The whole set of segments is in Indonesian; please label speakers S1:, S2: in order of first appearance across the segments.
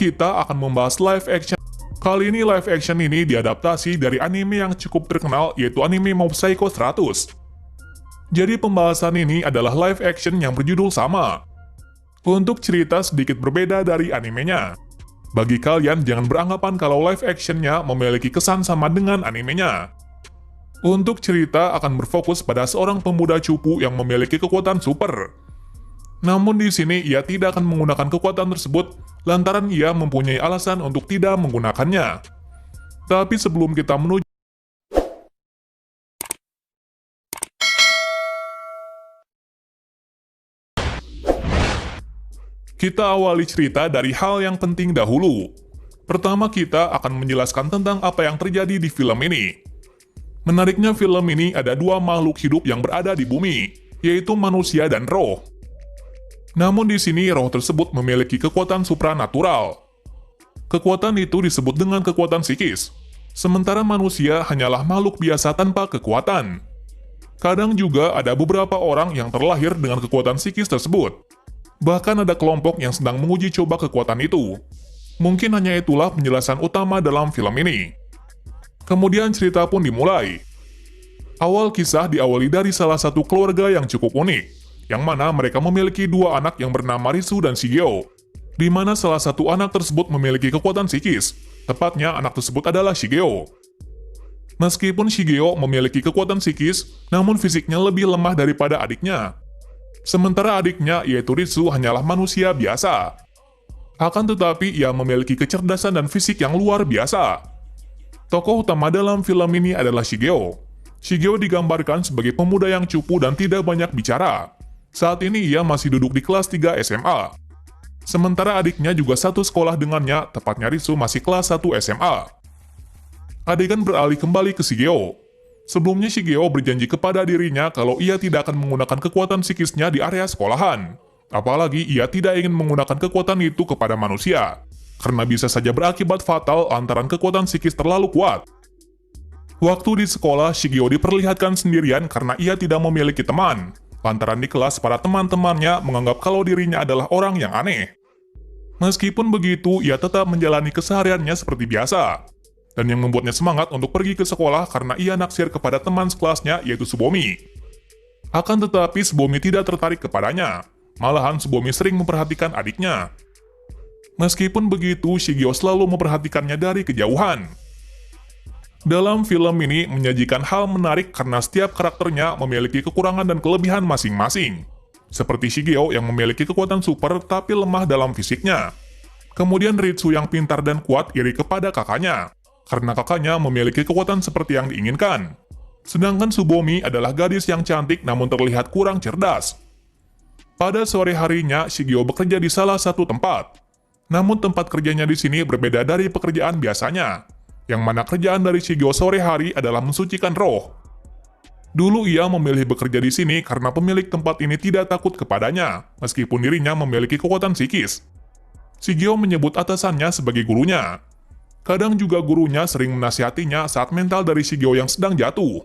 S1: kita akan membahas live action. Kali ini live action ini diadaptasi dari anime yang cukup terkenal, yaitu anime Mob Psycho 100. Jadi pembahasan ini adalah live action yang berjudul sama. Untuk cerita sedikit berbeda dari animenya. Bagi kalian jangan beranggapan kalau live actionnya memiliki kesan sama dengan animenya. Untuk cerita akan berfokus pada seorang pemuda cupu yang memiliki kekuatan super. Namun di sini ia tidak akan menggunakan kekuatan tersebut lantaran ia mempunyai alasan untuk tidak menggunakannya. Tapi sebelum kita menuju kita awali cerita dari hal yang penting dahulu. Pertama kita akan menjelaskan tentang apa yang terjadi di film ini. Menariknya film ini ada dua makhluk hidup yang berada di bumi, yaitu manusia dan roh. Namun di sini roh tersebut memiliki kekuatan supranatural. Kekuatan itu disebut dengan kekuatan psikis, sementara manusia hanyalah makhluk biasa tanpa kekuatan. Kadang juga ada beberapa orang yang terlahir dengan kekuatan psikis tersebut. Bahkan ada kelompok yang sedang menguji coba kekuatan itu. Mungkin hanya itulah penjelasan utama dalam film ini. Kemudian cerita pun dimulai. Awal kisah diawali dari salah satu keluarga yang cukup unik, yang mana mereka memiliki dua anak yang bernama Risu dan Shigeo, di mana salah satu anak tersebut memiliki kekuatan psikis, tepatnya anak tersebut adalah Shigeo. Meskipun Shigeo memiliki kekuatan psikis, namun fisiknya lebih lemah daripada adiknya. Sementara adiknya, yaitu Risu, hanyalah manusia biasa. Akan tetapi ia memiliki kecerdasan dan fisik yang luar biasa. Tokoh utama dalam film ini adalah Shigeo. Shigeo digambarkan sebagai pemuda yang cupu dan tidak banyak bicara. Saat ini ia masih duduk di kelas 3 SMA. Sementara adiknya juga satu sekolah dengannya, tepatnya Risu masih kelas 1 SMA. Adegan beralih kembali ke Shigeo. Sebelumnya Shigeo berjanji kepada dirinya kalau ia tidak akan menggunakan kekuatan psikisnya di area sekolahan. Apalagi ia tidak ingin menggunakan kekuatan itu kepada manusia. Karena bisa saja berakibat fatal lantaran kekuatan psikis terlalu kuat. Waktu di sekolah, Shigeo diperlihatkan sendirian karena ia tidak memiliki teman. Lantaran di kelas, para teman-temannya menganggap kalau dirinya adalah orang yang aneh. Meskipun begitu, ia tetap menjalani kesehariannya seperti biasa. Dan yang membuatnya semangat untuk pergi ke sekolah karena ia naksir kepada teman sekelasnya, yaitu Tsubomi. Akan tetapi, Tsubomi tidak tertarik kepadanya. Malahan, Tsubomi sering memperhatikan adiknya. Meskipun begitu, Shigeo selalu memperhatikannya dari kejauhan. Dalam film ini menyajikan hal menarik karena setiap karakternya memiliki kekurangan dan kelebihan masing-masing. Seperti Shigeo yang memiliki kekuatan super tapi lemah dalam fisiknya. Kemudian Ritsu yang pintar dan kuat iri kepada kakaknya, karena kakaknya memiliki kekuatan seperti yang diinginkan. Sedangkan Tsubomi adalah gadis yang cantik namun terlihat kurang cerdas. Pada sore harinya, Shigeo bekerja di salah satu tempat. Namun tempat kerjanya di sini berbeda dari pekerjaan biasanya. Yang mana kerjaan dari Shigeo sore hari adalah mensucikan roh. Dulu ia memilih bekerja di sini karena pemilik tempat ini tidak takut kepadanya, meskipun dirinya memiliki kekuatan psikis. Shigeo menyebut atasannya sebagai gurunya. Kadang juga gurunya sering menasihatinya saat mental dari Shigeo yang sedang jatuh.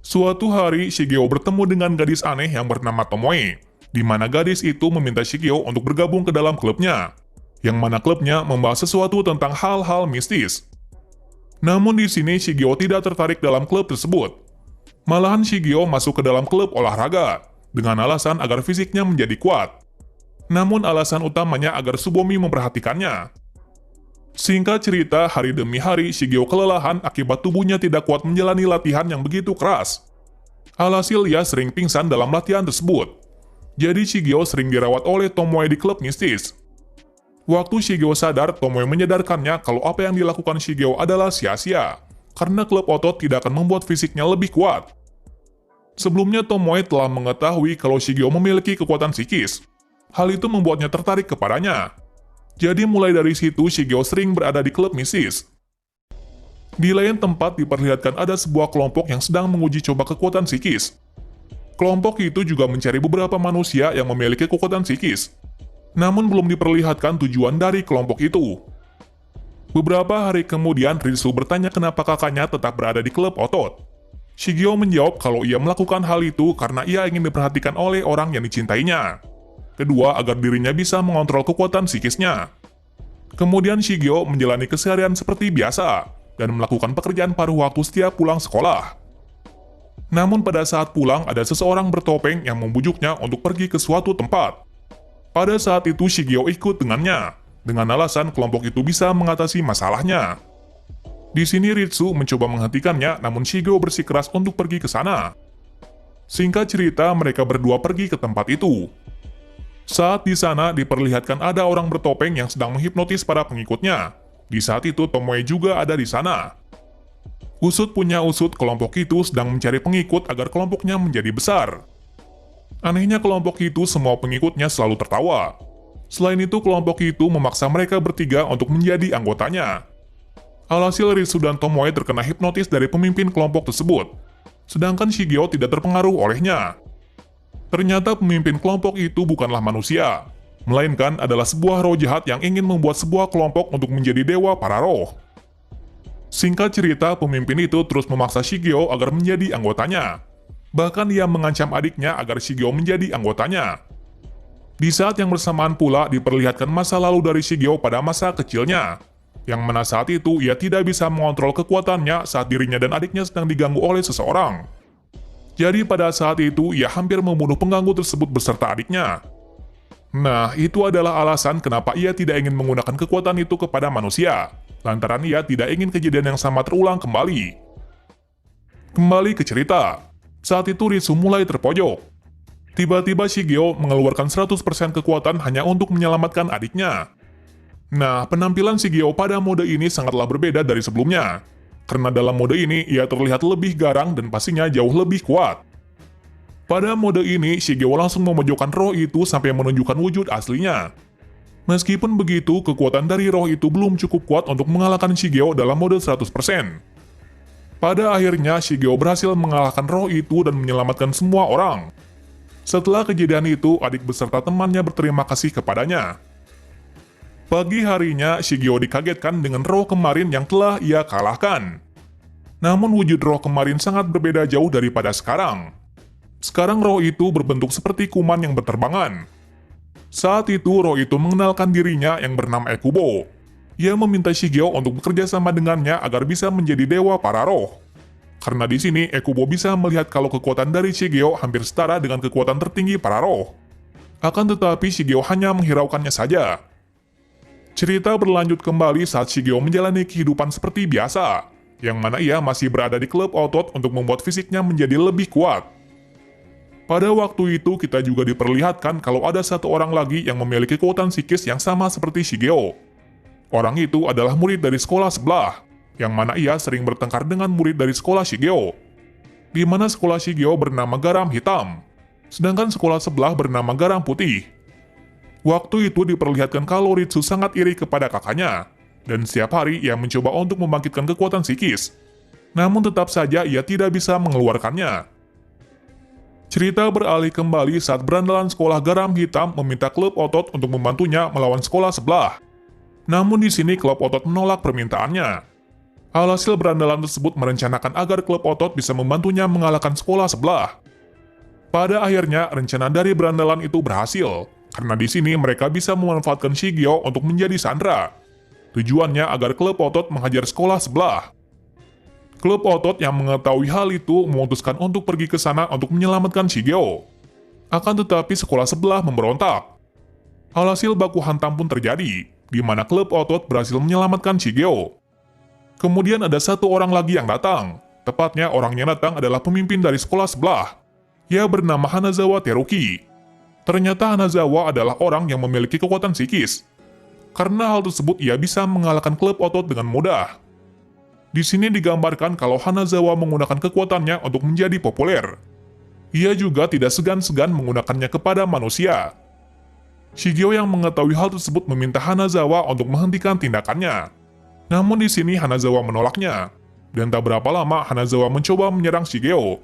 S1: Suatu hari, Shigeo bertemu dengan gadis aneh yang bernama Tomoe, di mana gadis itu meminta Shigeo untuk bergabung ke dalam klubnya, yang mana klubnya membahas sesuatu tentang hal-hal mistis. Namun di sini Shigeo tidak tertarik dalam klub tersebut. Malahan Shigeo masuk ke dalam klub olahraga, dengan alasan agar fisiknya menjadi kuat. Namun alasan utamanya agar Tsubomi memperhatikannya. Singkat cerita, hari demi hari Shigeo kelelahan akibat tubuhnya tidak kuat menjalani latihan yang begitu keras. Alhasil ia sering pingsan dalam latihan tersebut. Jadi Shigeo sering dirawat oleh Tomoe di klub mistis. Waktu Shigeo sadar, Tomoe menyadarkannya kalau apa yang dilakukan Shigeo adalah sia-sia, karena klub otot tidak akan membuat fisiknya lebih kuat. Sebelumnya Tomoe telah mengetahui kalau Shigeo memiliki kekuatan psikis. Hal itu membuatnya tertarik kepadanya. Jadi mulai dari situ Shigeo sering berada di klub mistis. Di lain tempat diperlihatkan ada sebuah kelompok yang sedang menguji coba kekuatan psikis. Kelompok itu juga mencari beberapa manusia yang memiliki kekuatan psikis. Namun belum diperlihatkan tujuan dari kelompok itu. Beberapa hari kemudian Ritsu bertanya kenapa kakaknya tetap berada di klub otot. Shigeo menjawab kalau ia melakukan hal itu karena ia ingin diperhatikan oleh orang yang dicintainya. Kedua, agar dirinya bisa mengontrol kekuatan psikisnya. Kemudian Shigeo menjalani keseharian seperti biasa dan melakukan pekerjaan paruh waktu setiap pulang sekolah. Namun pada saat pulang ada seseorang bertopeng yang membujuknya untuk pergi ke suatu tempat. Pada saat itu Shigeo ikut dengannya, dengan alasan kelompok itu bisa mengatasi masalahnya. Di sini Ritsu mencoba menghentikannya, namun Shigeo bersikeras untuk pergi ke sana. Singkat cerita, mereka berdua pergi ke tempat itu. Saat di sana diperlihatkan ada orang bertopeng yang sedang menghipnotis para pengikutnya. Di saat itu Tomoe juga ada di sana. Usut punya usut, kelompok itu sedang mencari pengikut agar kelompoknya menjadi besar. Anehnya kelompok itu semua pengikutnya selalu tertawa. Selain itu kelompok itu memaksa mereka bertiga untuk menjadi anggotanya. Alhasil Ritsu dan Tomoe terkena hipnotis dari pemimpin kelompok tersebut. Sedangkan Shigeo tidak terpengaruh olehnya. Ternyata pemimpin kelompok itu bukanlah manusia, melainkan adalah sebuah roh jahat yang ingin membuat sebuah kelompok untuk menjadi dewa para roh. Singkat cerita, pemimpin itu terus memaksa Shigeo agar menjadi anggotanya. Bahkan ia mengancam adiknya agar Shigeo menjadi anggotanya. Di saat yang bersamaan pula diperlihatkan masa lalu dari Shigeo pada masa kecilnya, yang mana saat itu ia tidak bisa mengontrol kekuatannya saat dirinya dan adiknya sedang diganggu oleh seseorang. Jadi pada saat itu ia hampir membunuh pengganggu tersebut beserta adiknya. Nah, itu adalah alasan kenapa ia tidak ingin menggunakan kekuatan itu kepada manusia, lantaran ia tidak ingin kejadian yang sama terulang kembali. Kembali ke cerita, saat itu Ritsu mulai terpojok. Tiba-tiba Shigeo mengeluarkan 100% kekuatan hanya untuk menyelamatkan adiknya. Nah, penampilan Shigeo pada mode ini sangatlah berbeda dari sebelumnya. Karena dalam mode ini, ia terlihat lebih garang dan pastinya jauh lebih kuat. Pada mode ini, Shigeo langsung memojokkan roh itu sampai menunjukkan wujud aslinya. Meskipun begitu, kekuatan dari roh itu belum cukup kuat untuk mengalahkan Shigeo dalam mode 100%. Pada akhirnya, Shigeo berhasil mengalahkan roh itu dan menyelamatkan semua orang. Setelah kejadian itu, adik beserta temannya berterima kasih kepadanya. Pagi harinya, Shigeo dikagetkan dengan roh kemarin yang telah ia kalahkan. Namun wujud roh kemarin sangat berbeda jauh daripada sekarang. Sekarang roh itu berbentuk seperti kuman yang berterbangan. Saat itu roh itu mengenalkan dirinya yang bernama Ekubo. Ia meminta Shigeo untuk bekerja sama dengannya agar bisa menjadi dewa para roh. Karena di sini Ekubo bisa melihat kalau kekuatan dari Shigeo hampir setara dengan kekuatan tertinggi para roh. Akan tetapi Shigeo hanya menghiraukannya saja. Cerita berlanjut kembali saat Shigeo menjalani kehidupan seperti biasa, yang mana ia masih berada di klub otot untuk membuat fisiknya menjadi lebih kuat. Pada waktu itu kita juga diperlihatkan kalau ada satu orang lagi yang memiliki kekuatan psikis yang sama seperti Shigeo. Orang itu adalah murid dari sekolah sebelah, yang mana ia sering bertengkar dengan murid dari sekolah Shigeo. Di mana sekolah Shigeo bernama Garam Hitam, sedangkan sekolah sebelah bernama Garam Putih. Waktu itu diperlihatkan kalau Ritsu sangat iri kepada kakaknya, dan setiap hari ia mencoba untuk membangkitkan kekuatan psikis. Namun tetap saja ia tidak bisa mengeluarkannya. Cerita beralih kembali saat berandalan sekolah Garam Hitam meminta klub otot untuk membantunya melawan sekolah sebelah. Namun di sini klub otot menolak permintaannya. Alhasil berandalan tersebut merencanakan agar klub otot bisa membantunya mengalahkan sekolah sebelah. Pada akhirnya rencana dari berandalan itu berhasil. Karena di sini mereka bisa memanfaatkan Shigeo untuk menjadi sandera. Tujuannya agar klub otot menghajar sekolah sebelah. Klub otot yang mengetahui hal itu memutuskan untuk pergi ke sana untuk menyelamatkan Shigeo. Akan tetapi sekolah sebelah memberontak. Alhasil baku hantam pun terjadi, di mana klub otot berhasil menyelamatkan Shigeo. Kemudian ada satu orang lagi yang datang. Tepatnya orang yang datang adalah pemimpin dari sekolah sebelah. Ia bernama Hanazawa Teruki. Ternyata Hanazawa adalah orang yang memiliki kekuatan psikis. Karena hal tersebut ia bisa mengalahkan klub otot dengan mudah. Di sini digambarkan kalau Hanazawa menggunakan kekuatannya untuk menjadi populer. Ia juga tidak segan-segan menggunakannya kepada manusia. Shigeo yang mengetahui hal tersebut meminta Hanazawa untuk menghentikan tindakannya. Namun di sini Hanazawa menolaknya. Dan tak berapa lama Hanazawa mencoba menyerang Shigeo.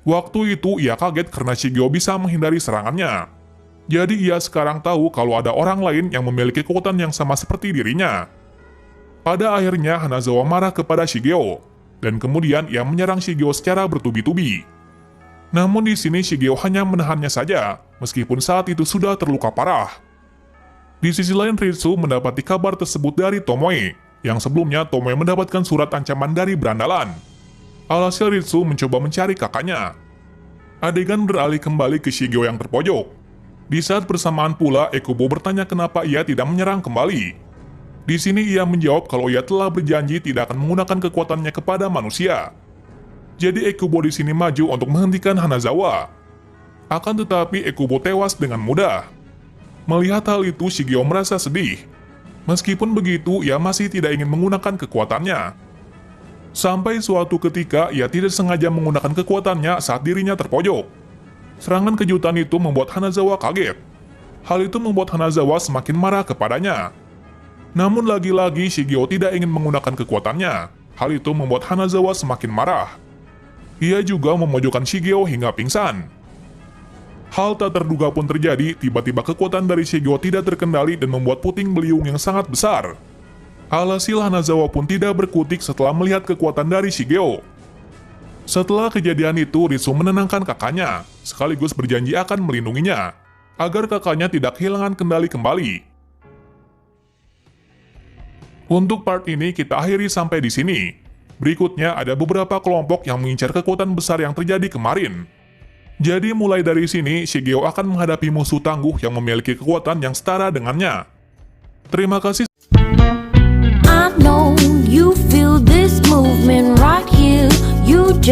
S1: Waktu itu ia kaget karena Shigeo bisa menghindari serangannya. Jadi ia sekarang tahu kalau ada orang lain yang memiliki kekuatan yang sama seperti dirinya. Pada akhirnya Hanazawa marah kepada Shigeo, dan kemudian ia menyerang Shigeo secara bertubi-tubi. Namun di sini Shigeo hanya menahannya saja, meskipun saat itu sudah terluka parah. Di sisi lain, Ritsu mendapati kabar tersebut dari Tomoe, yang sebelumnya Tomoe mendapatkan surat ancaman dari berandalan. Alhasil Ritsu mencoba mencari kakaknya. Adegan beralih kembali ke Shigeo yang terpojok. Di saat bersamaan pula, Ekubo bertanya kenapa ia tidak menyerang kembali. Di sini ia menjawab kalau ia telah berjanji tidak akan menggunakan kekuatannya kepada manusia. Jadi Ekubo di sini maju untuk menghentikan Hanazawa. Akan tetapi Ekubo tewas dengan mudah. Melihat hal itu, Shigeo merasa sedih. Meskipun begitu, ia masih tidak ingin menggunakan kekuatannya. Sampai suatu ketika, ia tidak sengaja menggunakan kekuatannya saat dirinya terpojok. Serangan kejutan itu membuat Hanazawa kaget. Hal itu membuat Hanazawa semakin marah kepadanya. Namun lagi-lagi Shigeo tidak ingin menggunakan kekuatannya. Hal itu membuat Hanazawa semakin marah. Ia juga memojokkan Shigeo hingga pingsan. Hal tak terduga pun terjadi, tiba-tiba kekuatan dari Shigeo tidak terkendali dan membuat puting beliung yang sangat besar. Alhasil Hanazawa pun tidak berkutik setelah melihat kekuatan dari Shigeo. Setelah kejadian itu, Ritsu menenangkan kakaknya, sekaligus berjanji akan melindunginya, agar kakaknya tidak kehilangan kendali kembali. Untuk part ini kita akhiri sampai di sini. Berikutnya ada beberapa kelompok yang mengincar kekuatan besar yang terjadi kemarin. Jadi mulai dari sini, Shigeo akan menghadapi musuh tangguh yang memiliki kekuatan yang setara dengannya. Terima kasih.
S2: I know you feel this movement right here. You just